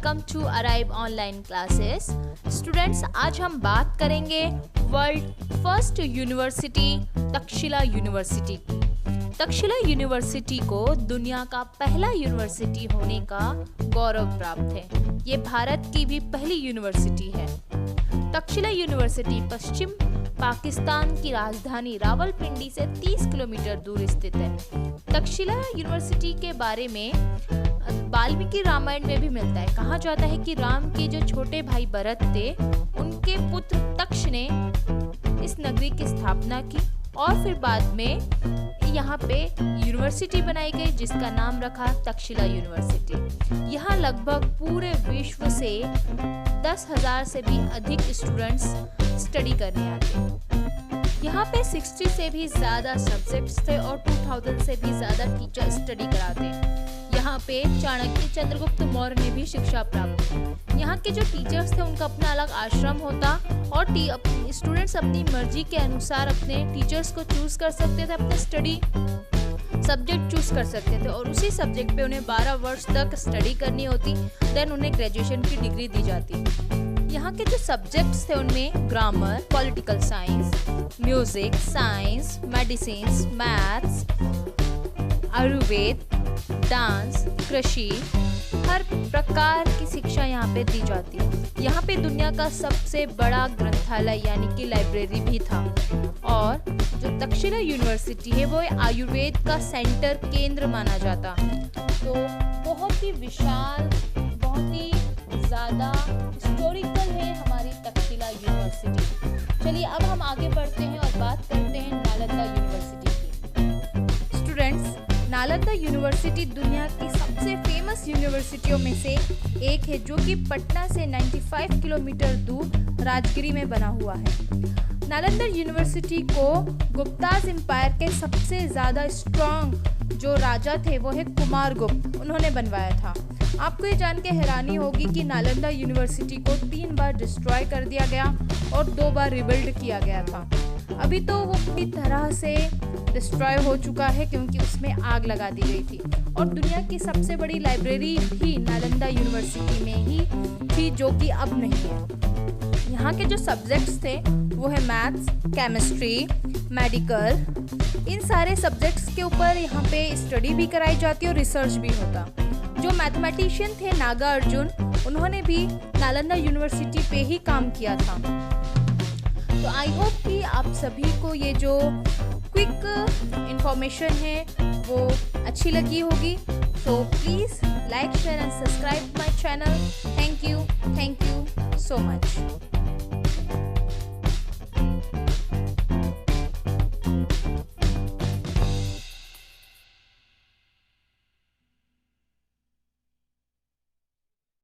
Welcome to arrive online classes. Students, आज हम बात करेंगे world first university Takshashila university की। तक्षशिला यूनिवर्सिटी को दुनिया का पहला यूनिवर्सिटी होने का गौरव प्राप्त है। ये भारत की भी पहली यूनिवर्सिटी है। तक्षशिला यूनिवर्सिटी पश्चिम पाकिस्तान की राजधानी रावलपिंडी से 30 किलोमीटर दूर स्थित है। तक्षशिला यूनिवर्सिटी के बारे में वाल्मीकि रामायण में भी मिलता है। कहा जाता है कि राम के जो छोटे भाई भरत थे, उनके पुत्र तक्ष ने इस नगरी की स्थापना की और फिर बाद में यहाँ पे यूनिवर्सिटी बनाई गई जिसका नाम रखा तक्षशिला यूनिवर्सिटी। यहाँ लगभग पूरे विश्व से 10,000 से भी अधिक स्टूडेंट्स स्टडी करने आते हैं। यहाँ पे 60 से भी ज़्यादा सब्जेक्ट्स थे और 2000 से भी ज़्यादा टीचर स्टडी कराते हैं। यहाँ पे चाणक्य चंद्रगुप्त मौर्य ने भी शिक्षा प्राप्त की। यहाँ के जो टीचर्स थे उनका अपना अलग आश्रम होता और स्टूडेंट्स अपनी मर्जी के अनुसार अपने टीचर्स को चूज कर सकते थे, अपने स्टडी सब्जेक्ट चूज कर सकते थे और उसी सब्जेक्ट पे उन्हें 12 वर्ष तक स्टडी करनी होती। देन उन्हें ग्रेजुएशन की डिग्री दी जाती। यहाँ के जो सब्जेक्ट्स थे उनमें grammar, political science, music, science, medicine, maths, Ayurveda, dance, कृषि, हर प्रकार की शिक्षा यहाँ पे दी जाती है। यहाँ पे दुनिया का सबसे बड़ा ग्रंथालय यानी कि लाइब्रेरी भी था और जो तक्षशिला यूनिवर्सिटी है वो आयुर्वेद का सेंटर केंद्र माना जाता। तो बहुत ही विशाल, बहुत ही ज़्यादा हिस्टोरिकल है हमारी तक्षशिला यूनिवर्सिटी। चलिए अब हम आगे बढ़ते हैं और बात करते हैं नालंदा यूनिवर्सिटी की। स्टूडेंट्स, नालंदा यूनिवर्सिटी दुनिया की सबसे फेमस यूनिवर्सिटियों में से एक है जो कि पटना से 95 किलोमीटर दूर राजगिरी में बना हुआ है। नालंदा यूनिवर्सिटी को गुप्ताज एम्पायर के सबसे ज़्यादा स्ट्रॉन्ग जो राजा थे वो है कुमारगुप्त, उन्होंने बनवाया था। आपको ये जान के हैरानी होगी कि नालंदा यूनिवर्सिटी को 3 बार डिस्ट्रॉय कर दिया गया और 2 बार रिबिल्ड किया गया था। अभी तो वो पूरी तरह से डिस्ट्रॉय हो चुका है क्योंकि उसमें आग लगा दी गई थी और दुनिया की सबसे बड़ी लाइब्रेरी भी नालंदा यूनिवर्सिटी में ही थी जो कि अब नहीं है। यहाँ के जो सब्जेक्ट्स थे वो है मैथ्स, केमिस्ट्री, मेडिकल, इन सारे सब्जेक्ट्स के ऊपर यहाँ पे स्टडी भी कराई जाती और रिसर्च भी होता। जो मैथमेटिशियन थे नागार्जुन, उन्होंने भी नालंदा यूनिवर्सिटी पे ही काम किया था। तो आई होप कि आप सभी को ये जो क्विक इंफॉर्मेशन है वो अच्छी लगी होगी। So please like, share and subscribe my channel. Thank you so much.